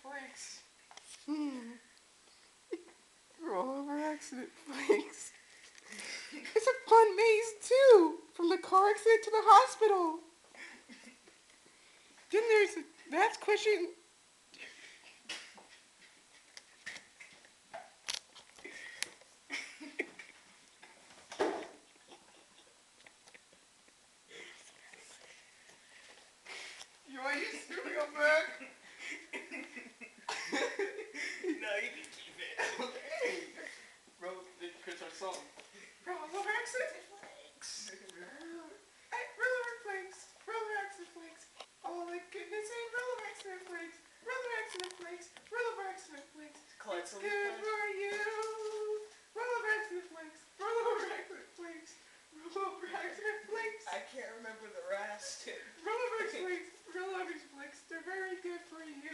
flakes. Rollover accident flakes. It's a fun maze too. From the car accident to the hospital. Then there's that's cushion. You want to use the real back? No, you can keep it. Okay. Bro, Chris, our song. Rollover accident flakes. Hey, rollover flakes. Roller accident flakes. Oh my goodness, hey, roller accident flakes. Roller accident flakes. Roller accident flakes. It's good for you. Roller accident flakes. Roller accident flakes. Roller accident flakes. I can't remember the rest. Roller flakes. Roller flakes. They're very good for you.